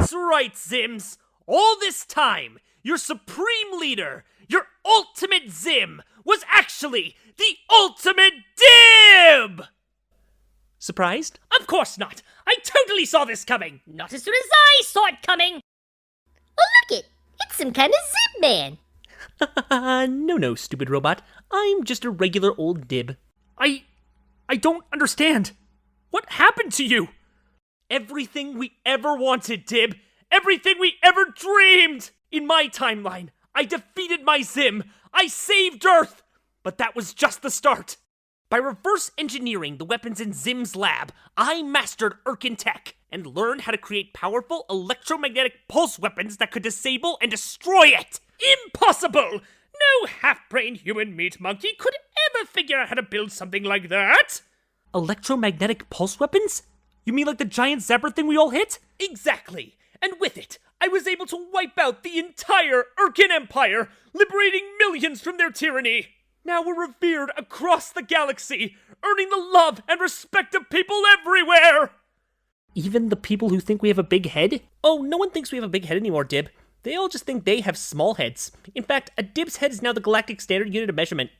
That's right, Zims. All this time, your supreme leader, your ultimate Zim, was actually the ultimate Dib! Surprised? Of course not. I totally saw this coming. Not as soon as I saw it coming. Oh, look it. It's some kind of Zim man. No, stupid robot. I'm just a regular old Dib. I don't understand. What happened to you? Everything we ever wanted, Dib. Everything we ever dreamed! In my timeline, I defeated my Zim. I saved Earth. But that was just the start. By reverse engineering the weapons in Zim's lab, I mastered Urkin tech and learned how to create powerful electromagnetic pulse weapons that could disable and destroy it. Impossible! No half-brained human meat monkey could ever figure out how to build something like that. Electromagnetic pulse weapons? You mean like the giant zebra thing we all hit? Exactly. And with it, I was able to wipe out the entire Urkin Empire, liberating millions from their tyranny. Now we're revered across the galaxy, earning the love and respect of people everywhere! Even the people who think we have a big head? Oh, no one thinks we have a big head anymore, Dib. They all just think they have small heads. In fact, a Dib's head is now the galactic standard unit of measurement.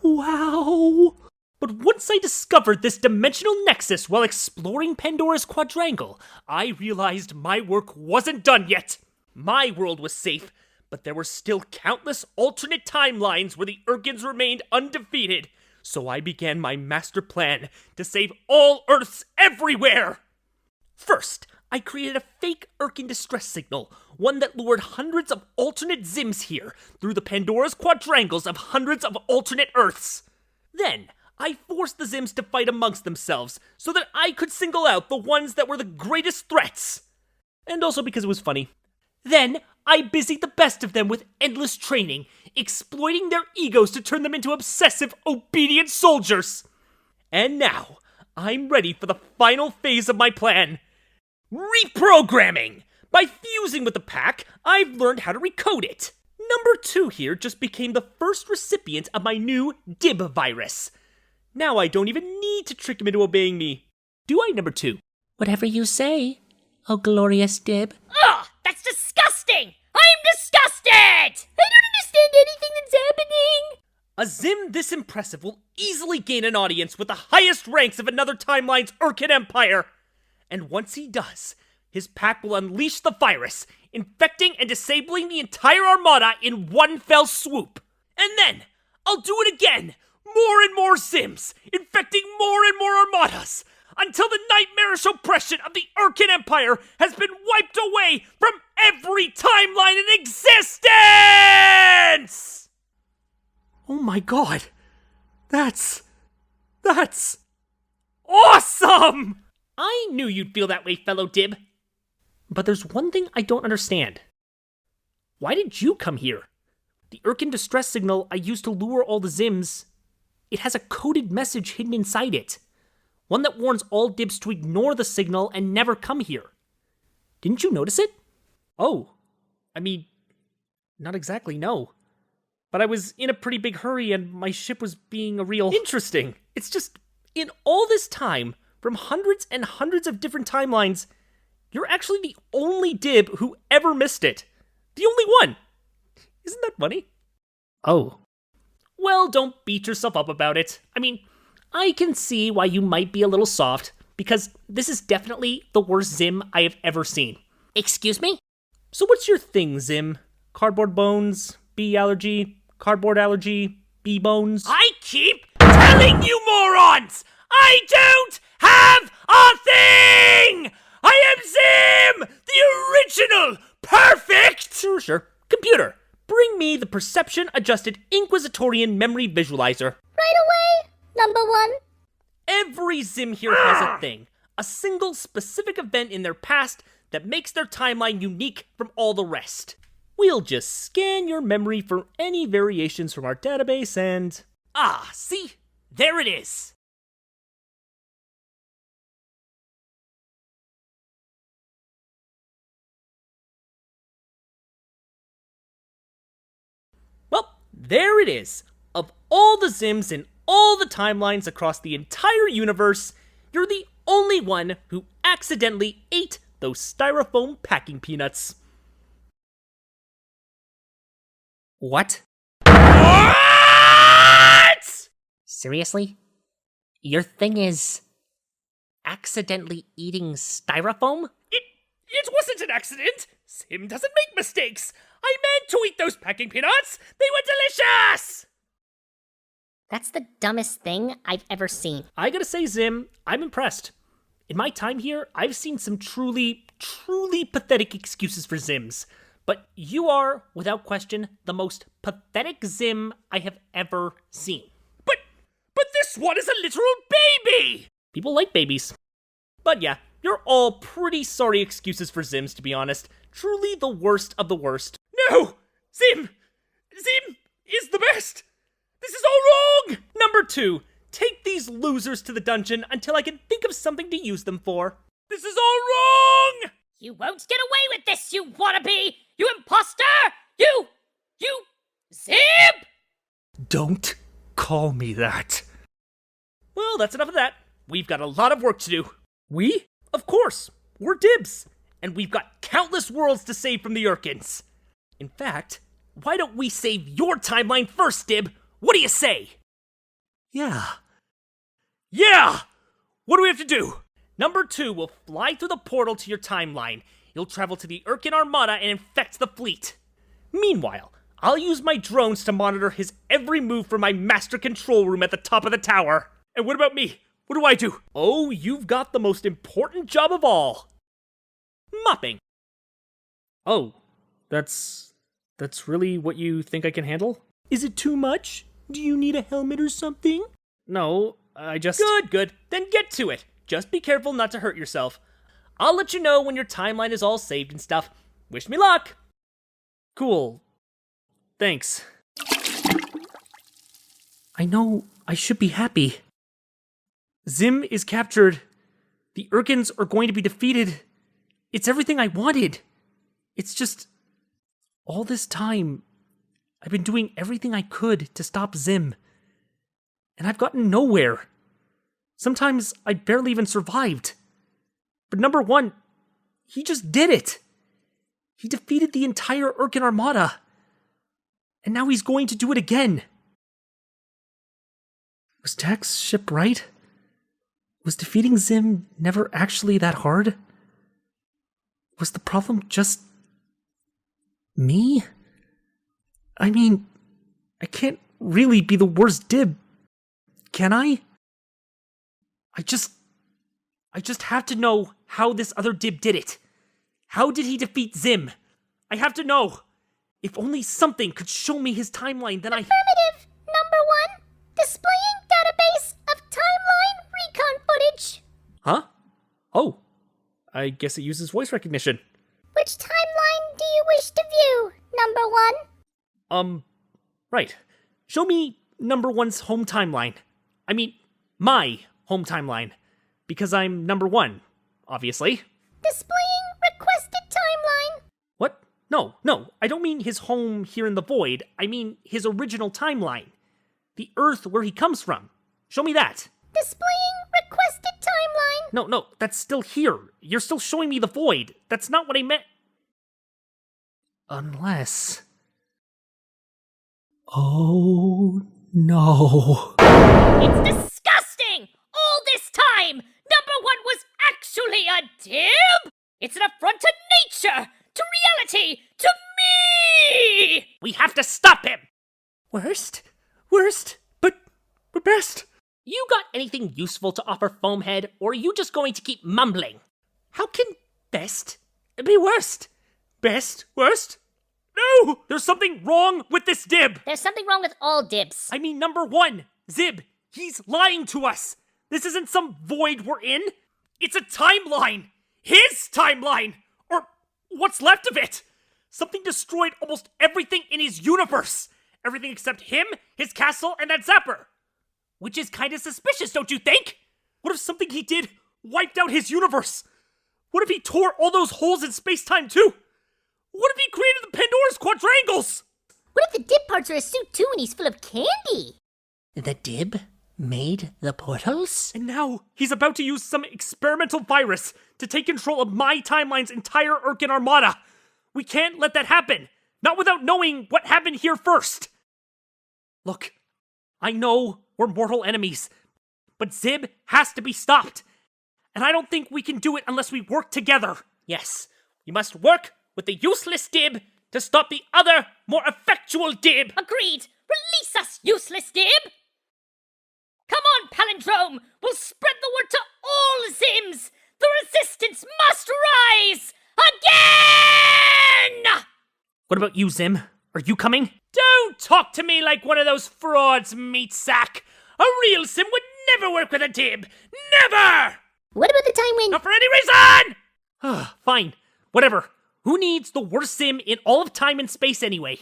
Wow! But once I discovered this dimensional nexus while exploring Pandora's quadrangle, I realized my work wasn't done yet. My world was safe, but there were still countless alternate timelines where the Urkins remained undefeated. So I began my master plan to save all Earths everywhere. First, I created a fake Urkin distress signal, one that lured hundreds of alternate Zims here through the Pandora's quadrangles of hundreds of alternate Earths. Then, I forced the Zims to fight amongst themselves so that I could single out the ones that were the greatest threats. And also because it was funny. Then, I busied the best of them with endless training, exploiting their egos to turn them into obsessive, obedient soldiers. And now, I'm ready for the final phase of my plan. Reprogramming! By fusing with the pack, I've learned how to recode it. Number 2 here just became the first recipient of my new Dib virus. Now I don't even need to trick him into obeying me. Do I, Number 2? Whatever you say, oh glorious Dib. Ugh, that's disgusting! I'm disgusted! I don't understand anything that's happening! A Zim this impressive will easily gain an audience with the highest ranks of another timeline's Urkin Empire. And once he does, his pack will unleash the virus, infecting and disabling the entire armada in one fell swoop. And then, I'll do it again! More and more Zims, infecting more and more armadas, until the nightmarish oppression of the Urkin Empire has been wiped away from every timeline in existence! Oh my god. That's awesome! I knew you'd feel that way, fellow Dib. But there's one thing I don't understand. Why did you come here? The Urkin distress signal I used to lure all the Zims, it has a coded message hidden inside it. One that warns all Dibs to ignore the signal and never come here. Didn't you notice it? Oh, I mean, not exactly, no. But I was in a pretty big hurry and my ship was being a real... Interesting. It's just, in all this time, from hundreds and hundreds of different timelines, you're actually the only Dib who ever missed it. The only one. Isn't that funny? Oh. Well, don't beat yourself up about it. I mean, I can see why you might be a little soft, because this is definitely the worst Zim I have ever seen. Excuse me? So what's your thing, Zim? Cardboard bones, bee allergy, cardboard allergy, bee bones? I keep telling you morons! I don't have a thing! I am Zim! The original! Perfect! Sure. Computer, bring me the perception-adjusted Inquisitorian memory visualizer. Right away, number 1. Every Zim here has a thing. A single specific event in their past that makes their timeline unique from all the rest. We'll just scan your memory for any variations from our database and... Ah, see? There it is. Well, there it is. Of all the Zims in all the timelines across the entire universe, you're the only one who accidentally ate the those styrofoam packing peanuts. What? What? Seriously? Your thing is accidentally eating styrofoam? It wasn't an accident. Zim doesn't make mistakes. I meant to eat those packing peanuts. They were delicious. That's the dumbest thing I've ever seen. I gotta say, Zim, I'm impressed. In my time here, I've seen some truly, truly pathetic excuses for Zims. But you are, without question, the most pathetic Zim I have ever seen. But this one is a literal baby! People like babies. But yeah, you're all pretty sorry excuses for Zims, to be honest. Truly the worst of the worst. No! Zim is the best! This is all wrong! Number 2, take these losers to the dungeon until I can think of something to use them for. This is all wrong! You won't get away with this, you wannabe! You imposter! You Zim! Don't call me that. Well, that's enough of that. We've got a lot of work to do. We? Of course. We're Dibs. And we've got countless worlds to save from the Urkins. In fact, why don't we save your timeline first, Dib? What do you say? Yeah! What do we have to do? Number 2 will fly through the portal to your timeline. You'll travel to the Urkin Armada and infect the fleet. Meanwhile, I'll use my drones to monitor his every move from my master control room at the top of the tower. And what about me? What do I do? Oh, you've got the most important job of all. Mopping. Oh, that's really what you think I can handle? Is it too much? Do you need a helmet or something? No, I just... Good. Then get to it. Just be careful not to hurt yourself. I'll let you know when your timeline is all saved and stuff. Wish me luck. Cool. Thanks. I know I should be happy. Zim is captured. The Urkins are going to be defeated. It's everything I wanted. It's just... all this time, I've been doing everything I could to stop Zim. And I've gotten nowhere. Sometimes I barely even survived. But number 1, he just did it. He defeated the entire Urkin Armada. And now he's going to do it again. Was Tak's ship right? Was defeating Zim never actually that hard? Was the problem just... me? I mean, I can't really be the worst Dib, can I? I just have to know how this other Dib did it. How did he defeat Zim? I have to know. If only something could show me his timeline, then Affirmative. Number 1, displaying database of timeline recon footage. Huh? Oh, I guess it uses voice recognition. Which timeline do you wish to view, number 1? Right. Show me number 1's home timeline. I mean, my home timeline. Because I'm number 1, obviously. Displaying requested timeline. What? No, I don't mean his home here in the void. I mean his original timeline. The Earth where he comes from. Show me that. Displaying requested timeline. No, that's still here. You're still showing me the void. That's not what I meant. Unless... oh, no. It's disgusting! All this time, number 1 was actually a Dib? It's an affront to nature, to reality, to me! We have to stop him! Worst, but best. You got anything useful to offer, Foamhead, or are you just going to keep mumbling? How can best be worst? Best, worst? No! There's something wrong with this Dib! There's something wrong with all Dibs. I mean, number 1, Zib, he's lying to us! This isn't some void we're in! It's a timeline! His timeline! Or what's left of it! Something destroyed almost everything in his universe! Everything except him, his castle, and that Zapper! Which is kinda suspicious, don't you think? What if something he did wiped out his universe? What if he tore all those holes in space-time too? What if he created the Pandora's Quadrangles? What if the Dib parts are a suit too and he's full of candy? The Dib? Made the portals? And now he's about to use some experimental virus to take control of my timeline's entire Urkin armada. We can't let that happen. Not without knowing what happened here first. Look, I know we're mortal enemies, but Zib has to be stopped. And I don't think we can do it unless we work together. Yes, we must work with the useless Dib to stop the other, more effectual Dib. Agreed! Release us, useless Dib! Come on, Palindrome! We'll spread the word to all Zims! The resistance must rise! Again! What about you, Zim? Are you coming? Don't talk to me like one of those frauds, meat sack! A real Zim would never work with a Dib! Never! What about the time when... Not for any reason! Fine. Whatever. Who needs the worst Zim in all of time and space anyway?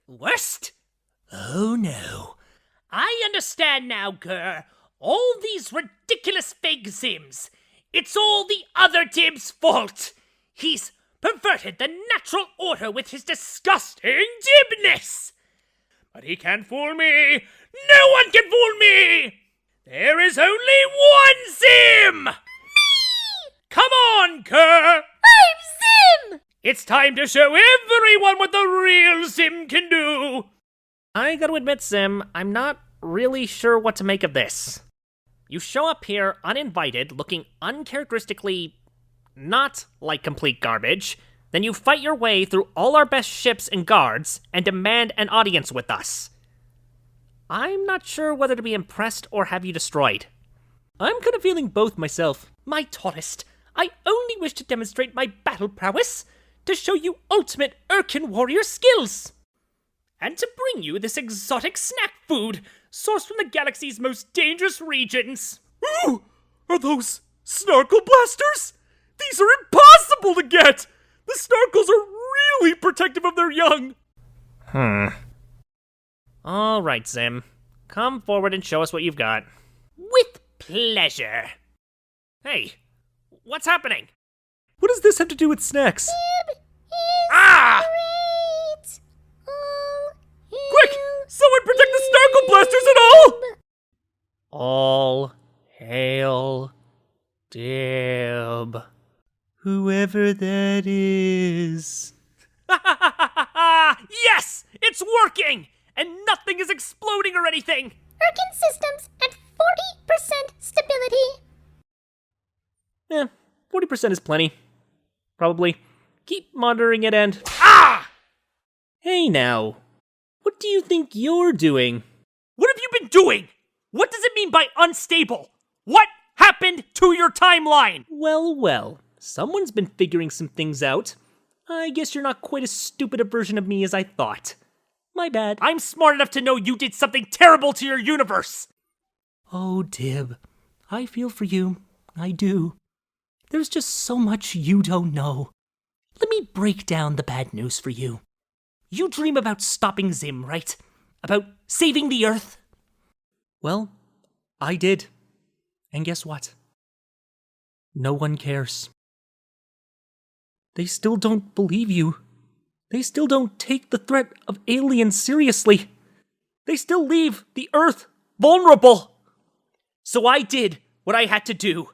Worst? Oh no. I understand now, Gur. All these ridiculous fake Zims. It's all the other Dib's fault. He's perverted the natural order with his disgusting Dibness. But he can't fool me. No one can fool me. There is only one Zim. Come on, Gur! I'm Zim! It's time to show everyone what the real Zim can do! I gotta admit, Zim, I'm not really sure what to make of this. You show up here uninvited, looking uncharacteristically not like complete garbage, then you fight your way through all our best ships and guards and demand an audience with us. I'm not sure whether to be impressed or have you destroyed. I'm kind of feeling both myself. My Taurist, I only wish to demonstrate my battle prowess, to show you ultimate Urkin warrior skills, and to bring you this exotic snack food, sourced from the galaxy's most dangerous regions. Ooh! Are those snarkle blasters? These are impossible to get! The snarkles are really protective of their young! Alright, Zim. Come forward and show us what you've got. With pleasure. Hey, what's happening? What does this have to do with snacks? Dib is Ah! great! Quick! Someone protect the snarkle blasters and all! All hail Dib. Whoever that is. Yes! It's working! And nothing is exploding or anything! Urkin systems at 40% stability. Yeah, 40% is plenty. Probably. Keep monitoring it and... Ah! Hey now. What do you think you're doing? What have you been doing? What does it mean by unstable? What happened to your timeline? Well, well. Someone's been figuring some things out. I guess you're not quite as stupid a version of me as I thought. My bad. I'm smart enough to know you did something terrible to your universe! Oh, Dib. I feel for you. I do. There's just so much you don't know. Let me break down the bad news for you. You dream about stopping Zim, right? About saving the Earth? Well, I did. And guess what? No one cares. They still don't believe you. They still don't take the threat of aliens seriously. They still leave the Earth vulnerable. So I did what I had to do.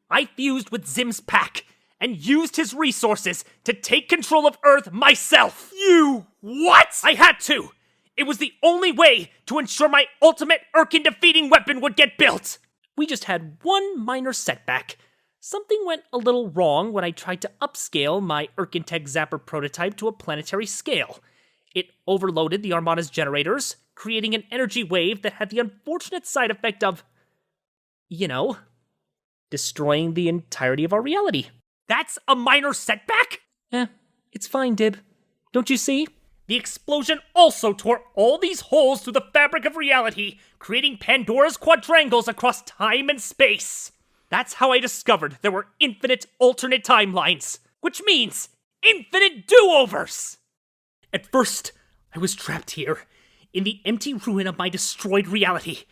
I fused with Zim's pack and used his resources to take control of Earth myself. You what? I had to. It was the only way to ensure my ultimate Urkin defeating weapon would get built. We just had one minor setback. Something went a little wrong when I tried to upscale my Urkintech Zapper prototype to a planetary scale. It overloaded the Armada's generators, creating an energy wave that had the unfortunate side effect of, destroying the entirety of our reality. That's a minor setback? It's fine, Dib. Don't you see? The explosion also tore all these holes through the fabric of reality, creating Pandora's quadrangles across time and space. That's how I discovered there were infinite alternate timelines, which means infinite do-overs! At first, I was trapped here, in the empty ruin of my destroyed reality.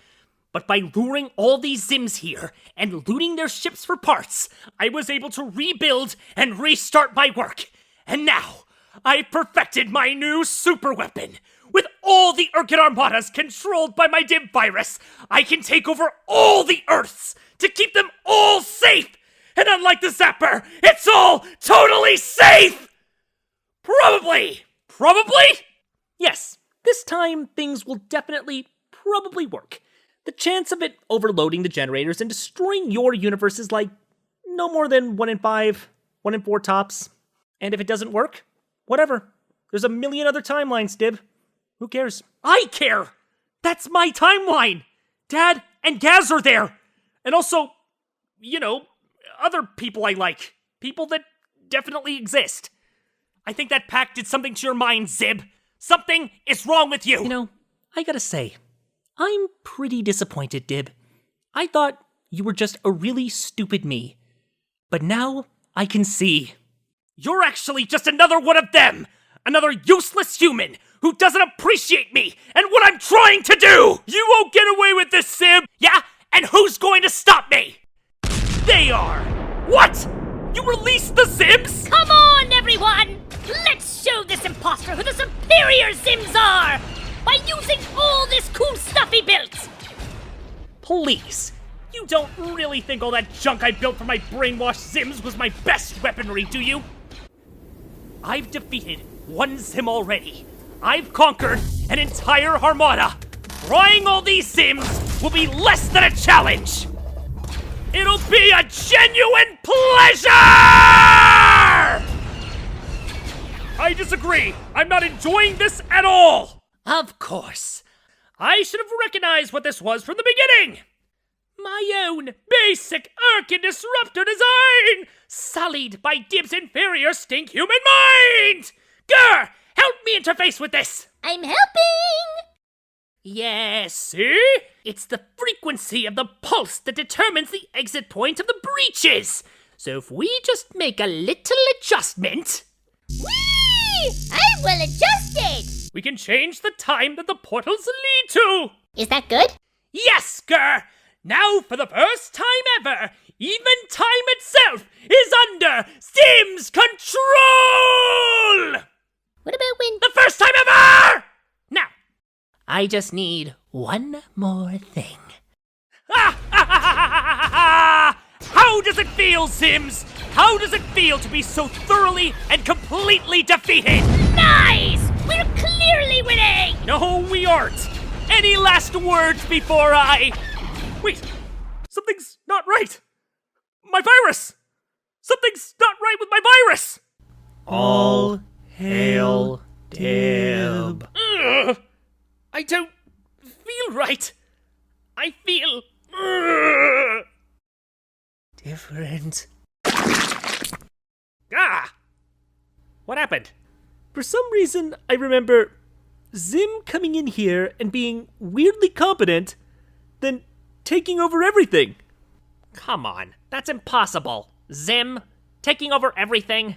But by luring all these Zims here and looting their ships for parts, I was able to rebuild and restart my work. And now, I've perfected my new super weapon. With all the Urkin Armadas controlled by my Dim virus, I can take over all the Earths to keep them all safe! And unlike the Zapper, it's all totally safe! Probably! Yes, this time things will probably work. The chance of it overloading the generators and destroying your universe is like no more than 1 in 5, 1 in 4 tops. And if it doesn't work, whatever. There's a million other timelines, Dib. Who cares? I care! That's my timeline! Dad and Gaz are there! And also, other people I like. People that definitely exist. I think that pack did something to your mind, Zib. Something is wrong with you! I gotta say, I'm pretty disappointed, Dib. I thought you were just a really stupid me. But now I can see. You're actually just another one of them! Another useless human who doesn't appreciate me and what I'm trying to do! You won't get away with this, Zib! Yeah? And who's going to stop me? They are! What? You released the Zims? Come on, everyone! Let's show this imposter who the superior Zims are! By using all this cool stuff he built! Please. You don't really think all that junk I built for my brainwashed Zims was my best weaponry, do you? I've defeated one Zim already. I've conquered an entire armada. Trying all these Zims will be less than a challenge. It'll be a genuine pleasure! I disagree. I'm not enjoying this at all. Of course. I should have recognized what this was from the beginning. My own basic Urkin disruptor design, sullied by Dib's inferior stink human mind! Grr! Help me interface with this! I'm helping! Yes, see? It's the frequency of the pulse that determines the exit point of the breaches. So if we just make a little adjustment... Whee! I will adjust it! We can change the time that the portals lead to! Is that good? Yes, Grr! Now, for the first time ever, even time itself is under Zim's control! What about when... The first time ever! Now, I just need one more thing. How does it feel, Zims? How does it feel to be so thoroughly and completely defeated? Nice! We're clearly winning! No, we aren't. Any last words before I... Wait, something's not right. My virus! Something's not right with my virus! All hail Dib. Ugh, I don't feel right. I feel... Different. What happened? For some reason, I remember Zim coming in here and being weirdly competent, then taking over everything. Come on, that's impossible. Zim, taking over everything.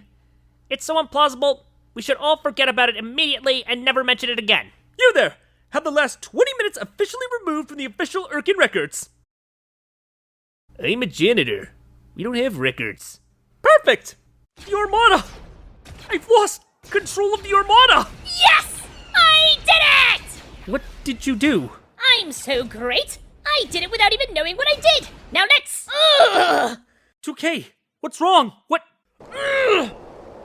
It's so implausible, we should all forget about it immediately and never mention it again. You there! Have the last 20 minutes officially removed from the official Urkin records. I'm a janitor. We don't have records. Perfect! The Armada! I've lost control of the Armada! Yes! I did it! What did you do? I'm so great! I did it without even knowing what I did! Now let's... Ugh! 2K, what's wrong? What? Ugh!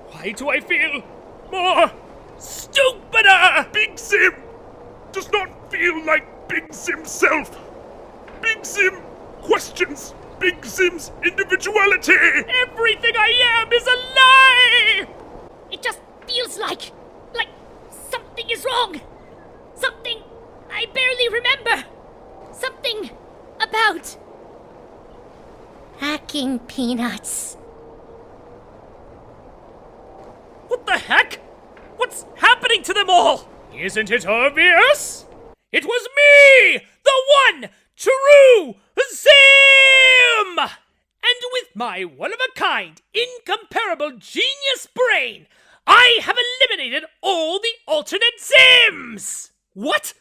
Why do I feel more stupider? Big Zim does not feel like Big Zim's self. Big Zim questions Big Zim's individuality. Everything I am is a lie! It just feels like something is wrong. Something I barely remember. Something about hacking peanuts. What the heck? What's happening to them all? Isn't it obvious? It was me! The one true Zim! And with my one-of-a-kind, incomparable genius brain, I have eliminated all the alternate Zims! What?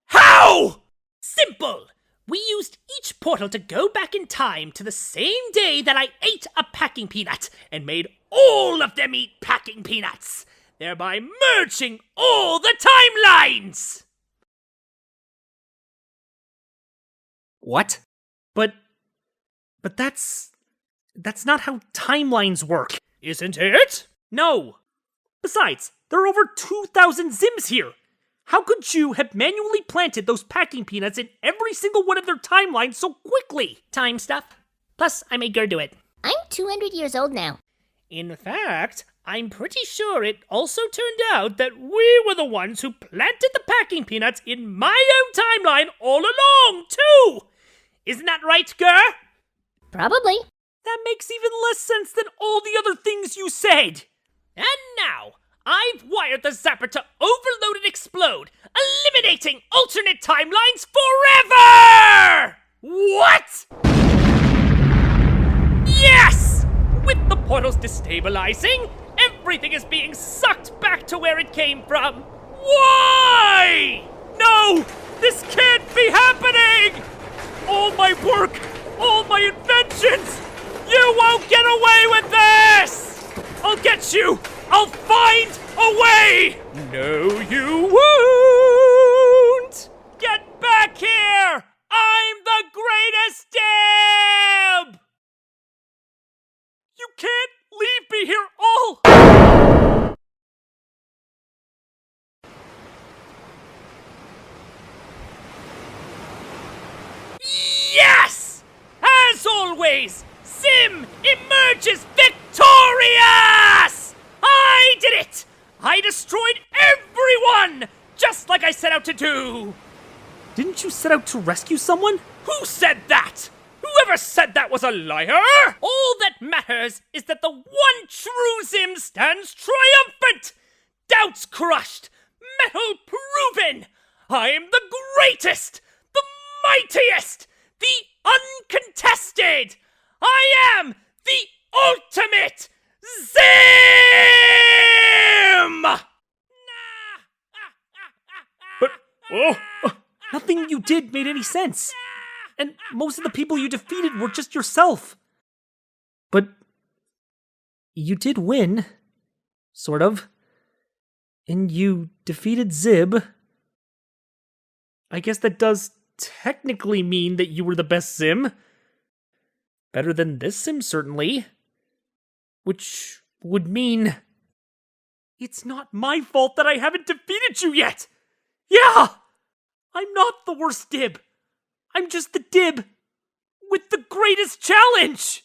How? Simple! We used each portal to go back in time to the same day that I ate a packing peanut and made all of them eat packing peanuts, thereby merging all the timelines! What? But that's not how timelines work. Isn't it? No! Besides, there are over 2,000 Zims here! How could you have manually planted those packing peanuts in every single one of their timelines so quickly? Time stuff. Plus, I made Gur do it. I'm 200 years old now. In fact, I'm pretty sure it also turned out that we were the ones who planted the packing peanuts in my own timeline all along, too! Isn't that right, Gur? Probably. That makes even less sense than all the other things you said! And now, I've wired the zapper to overload and explode, eliminating alternate timelines forever! What? Yes! With the portals destabilizing, everything is being sucked back to where it came from. Why? No! This can't be happening! All my work, all my inventions! You won't get away with this! I'll get you! I'll find a way! No, you won't! Get back here! I'm the greatest Dib! You can't leave me here all... Yes! As always, Zim emerges victorious! I did it! I destroyed everyone! Just like I set out to do! Didn't you set out to rescue someone? Who said that? Whoever said that was a liar! All that matters is that the one true Zim stands triumphant! Doubts crushed! Metal proven! I'm the greatest! The mightiest! The uncontested! I am the ultimate Zim! But, nothing you did made any sense. And most of the people you defeated were just yourself. But you did win. Sort of. And you defeated Zib. I guess that does technically mean that you were the best Zim. Better than this Zim, certainly. Which would mean... It's not my fault that I haven't defeated you yet! Yeah! I'm not the worst Dib. I'm just the Dib with the greatest challenge!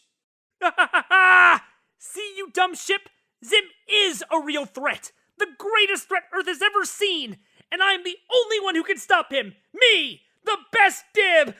See, you dumb ship? Zim is a real threat. The greatest threat Earth has ever seen. And I'm the only one who can stop him. Me, the best Dib!